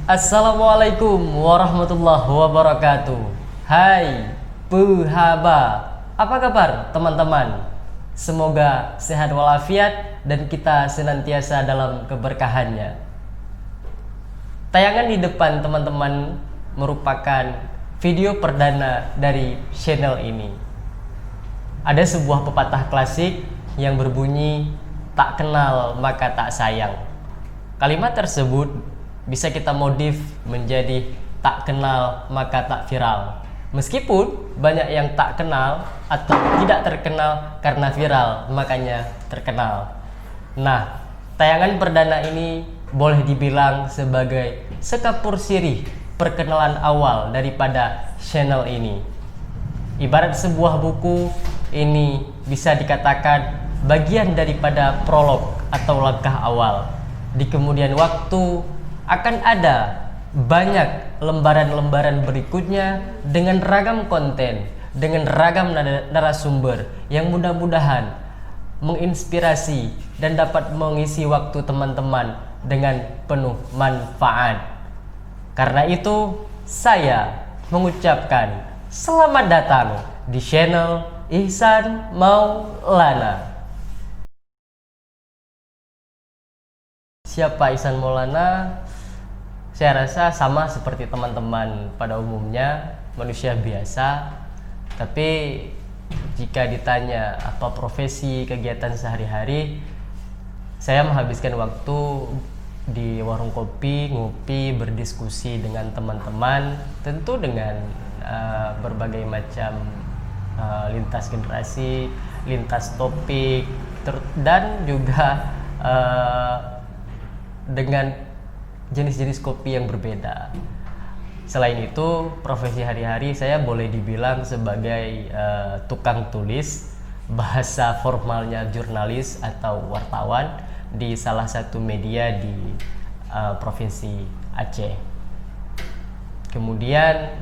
Assalamualaikum warahmatullahi wabarakatuh. Hai Puhaba, apa kabar teman-teman? Semoga sehat walafiat dan kita senantiasa dalam keberkahannya. Tayangan di depan teman-teman merupakan video perdana dari channel ini. Ada sebuah pepatah klasik yang berbunyi, tak kenal maka tak sayang. Kalimat tersebut bisa kita modif menjadi tak kenal maka tak viral. Meskipun banyak yang tak kenal atau tidak terkenal karena viral, makanya terkenal. Nah, tayangan perdana ini boleh dibilang sebagai sekapur sirih perkenalan awal daripada channel ini. Ibarat sebuah buku, ini bisa dikatakan bagian daripada prolog atau langkah awal. Di kemudian waktu akan ada banyak lembaran-lembaran berikutnya dengan ragam konten, dengan ragam narasumber yang mudah-mudahan menginspirasi dan dapat mengisi waktu teman-teman dengan penuh manfaat. Karena itu, saya mengucapkan selamat datang di channel Ihsan Maulana. Siapa Ihsan Maulana? Saya rasa sama seperti teman-teman pada umumnya, manusia biasa. Tapi jika ditanya apa profesi, kegiatan sehari-hari, saya menghabiskan waktu di warung kopi, ngopi, berdiskusi dengan teman-teman, tentu dengan berbagai macam lintas generasi, lintas topik, dan juga dengan jenis-jenis kopi yang berbeda. Selain itu, profesi hari-hari saya boleh dibilang sebagai tukang tulis, bahasa formalnya jurnalis atau wartawan di salah satu media di provinsi Aceh. Kemudian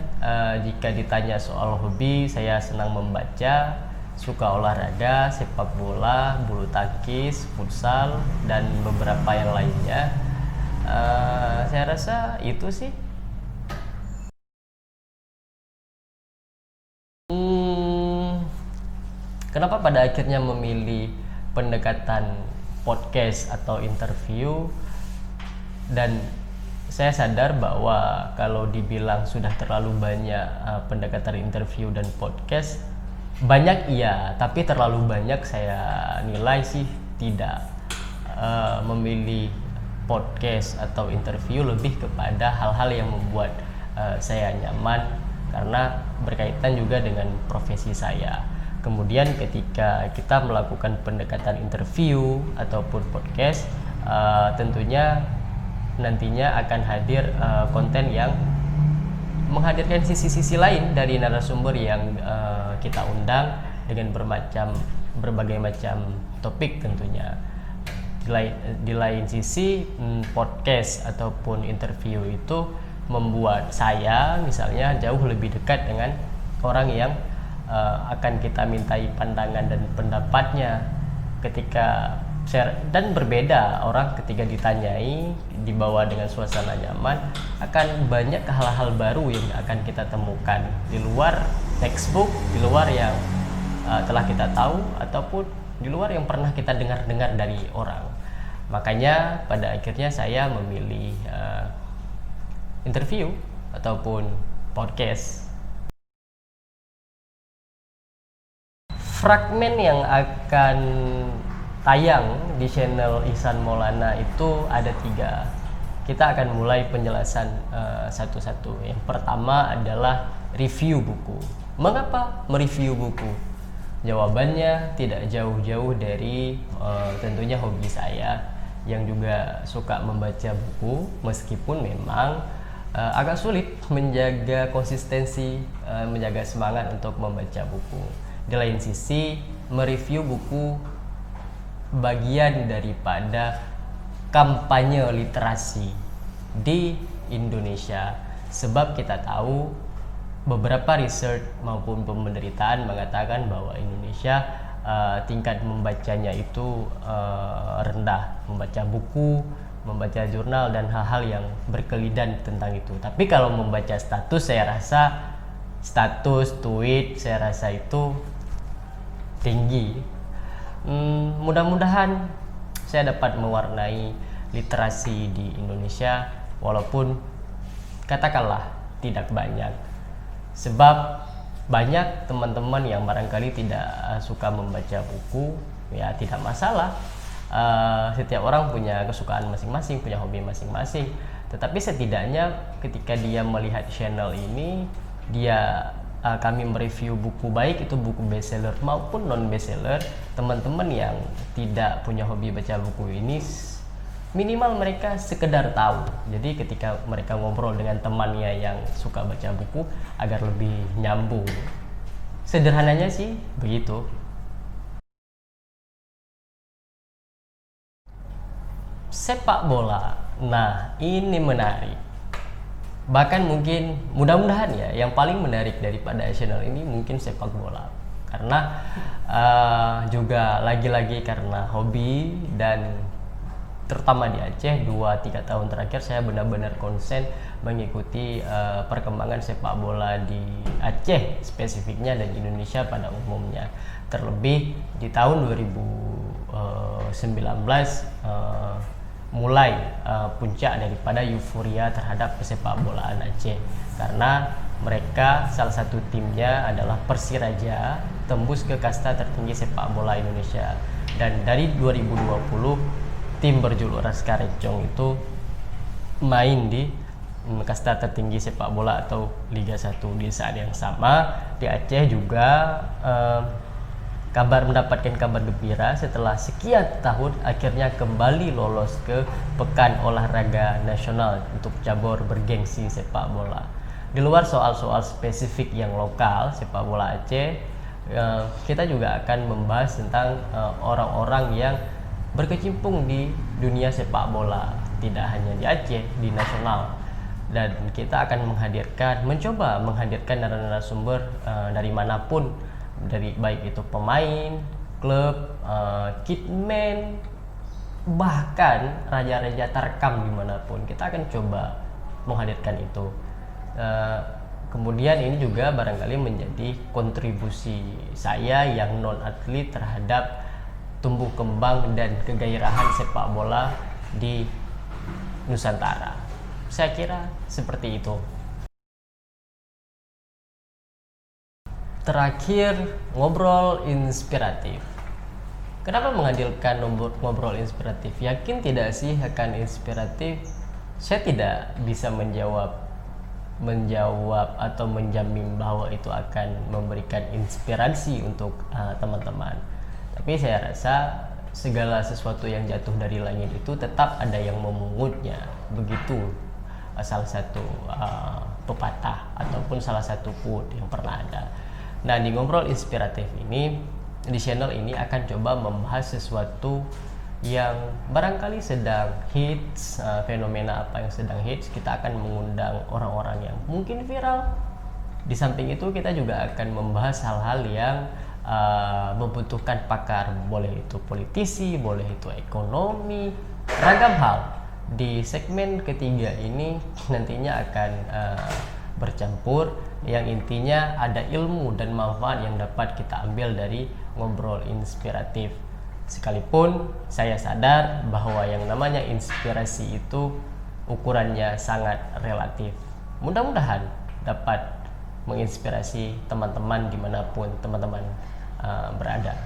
jika ditanya soal hobi, saya senang membaca, suka olahraga, sepak bola, bulu tangkis, futsal, dan beberapa yang lainnya. Saya rasa itu sih. Kenapa pada akhirnya memilih pendekatan podcast atau interview? Dan saya sadar bahwa kalau dibilang sudah terlalu banyak pendekatan interview dan podcast, banyak iya, tapi terlalu banyak saya nilai sih tidak. Memilih podcast atau interview lebih kepada hal-hal yang membuat saya nyaman karena berkaitan juga dengan profesi saya. Kemudian ketika kita melakukan pendekatan interview ataupun podcast, tentunya nantinya akan hadir konten yang menghadirkan sisi-sisi lain dari narasumber yang kita undang dengan berbagai macam topik tentunya. Di lain sisi, podcast ataupun interview itu membuat saya misalnya jauh lebih dekat dengan orang yang akan kita mintai pandangan dan pendapatnya ketika share, dan berbeda orang ketika ditanyai dibawa dengan suasana nyaman, akan banyak hal-hal baru yang akan kita temukan di luar textbook, di luar yang telah kita tahu ataupun di luar yang pernah kita dengar-dengar dari orang. Makanya pada akhirnya saya memilih interview ataupun podcast. Fragmen yang akan tayang di channel Ihsan Maulana itu ada 3. Kita akan mulai penjelasan satu-satu. Yang pertama adalah review buku. Mengapa mereview buku? Jawabannya tidak jauh-jauh dari tentunya hobi saya yang juga suka membaca buku, meskipun memang agak sulit menjaga konsistensi, menjaga semangat untuk membaca buku. Di lain sisi, mereview buku bagian daripada kampanye literasi di Indonesia, sebab kita tahu beberapa research maupun pemberitaan mengatakan bahwa Indonesia tingkat membacanya itu rendah. Membaca buku membaca jurnal dan hal-hal yang berkelidan tentang itu. Tapi kalau membaca status, saya rasa status tweet saya rasa itu tinggi. Mudah-mudahan saya dapat mewarnai literasi di Indonesia, walaupun katakanlah tidak banyak, sebab banyak teman-teman yang barangkali tidak suka membaca buku. Ya tidak masalah, setiap orang punya kesukaan masing-masing, punya hobi masing-masing. Tetapi setidaknya ketika dia melihat channel ini, kami mereview buku, baik itu buku bestseller maupun non bestseller. Teman-teman yang tidak punya hobi baca buku ini, minimal mereka sekedar tahu. Jadi ketika mereka ngobrol dengan temannya yang suka baca buku, agar lebih nyambung. Sederhananya sih begitu. Sepak bola, nah ini menarik. Bahkan mungkin mudah-mudahan ya, yang paling menarik daripada channel ini mungkin sepak bola, karena juga lagi-lagi karena hobi, dan terutama di Aceh 2-3 tahun terakhir saya benar-benar konsen mengikuti perkembangan sepak bola di Aceh spesifiknya dan Indonesia pada umumnya. Terlebih di tahun 2019 mulai puncak daripada euforia terhadap sepak bolaan Aceh, karena mereka salah satu timnya adalah Persiraja, tembus ke kasta tertinggi sepak bola Indonesia. Dan dari 2020 tim berjuluk Laskar Recong itu main di kasta tertinggi sepak bola atau Liga 1. Di saat yang sama di Aceh juga mendapatkan kabar gembira setelah sekian tahun akhirnya kembali lolos ke Pekan Olahraga Nasional untuk cabur bergengsi sepak bola. Di luar soal-soal spesifik yang lokal sepak bola Aceh, kita juga akan membahas tentang orang-orang yang berkecimpung di dunia sepak bola, tidak hanya di Aceh, di nasional. Dan kita akan mencoba menghadirkan narasumber dari manapun, dari baik itu pemain, klub, kitman, bahkan raja-raja terkam dimanapun, kita akan coba menghadirkan itu. Kemudian ini juga barangkali menjadi kontribusi saya yang non atlet terhadap tumbuh kembang dan kegairahan sepak bola di Nusantara. Saya kira seperti itu. Terakhir, ngobrol inspiratif. Kenapa menghadirkan ngobrol inspiratif? Yakin tidak sih akan inspiratif? Saya tidak bisa menjawab atau menjamin bahwa itu akan memberikan inspirasi untuk teman-teman. Tapi saya rasa segala sesuatu yang jatuh dari langit itu tetap ada yang memungutnya. Begitu salah satu pepatah ataupun salah satu quote yang pernah ada. Nah, di ngobrol inspiratif ini, di channel ini akan coba membahas sesuatu yang barangkali sedang hits, fenomena apa yang sedang hits. Kita akan mengundang orang-orang yang mungkin viral. Di samping itu kita juga akan membahas hal-hal yang membutuhkan pakar, boleh itu politisi, boleh itu ekonomi, ragam hal. Di segmen ketiga ini nantinya akan bercampur, yang intinya ada ilmu dan manfaat yang dapat kita ambil dari ngobrol inspiratif. Sekalipun saya sadar bahwa yang namanya inspirasi itu ukurannya sangat relatif. Mudah-mudahan dapat menginspirasi teman-teman dimanapun teman-teman berada.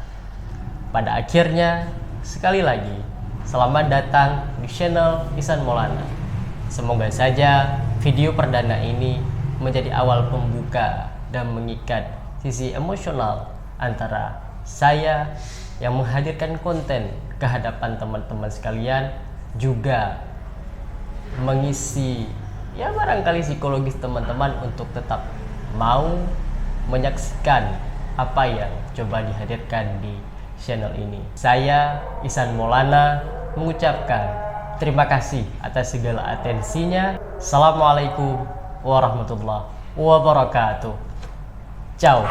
Pada akhirnya, sekali lagi selamat datang di channel Ihsan Maulana. Semoga saja video perdana ini menjadi awal pembuka dan mengikat sisi emosional antara saya yang menghadirkan konten ke hadapan teman-teman sekalian, juga mengisi ya barangkali psikologis teman-teman untuk tetap mau menyaksikan apa yang coba dihadirkan di channel ini. Saya Ihsan Maulana mengucapkan terima kasih atas segala atensinya. Assalamualaikum warahmatullahi wabarakatuh. Ciao.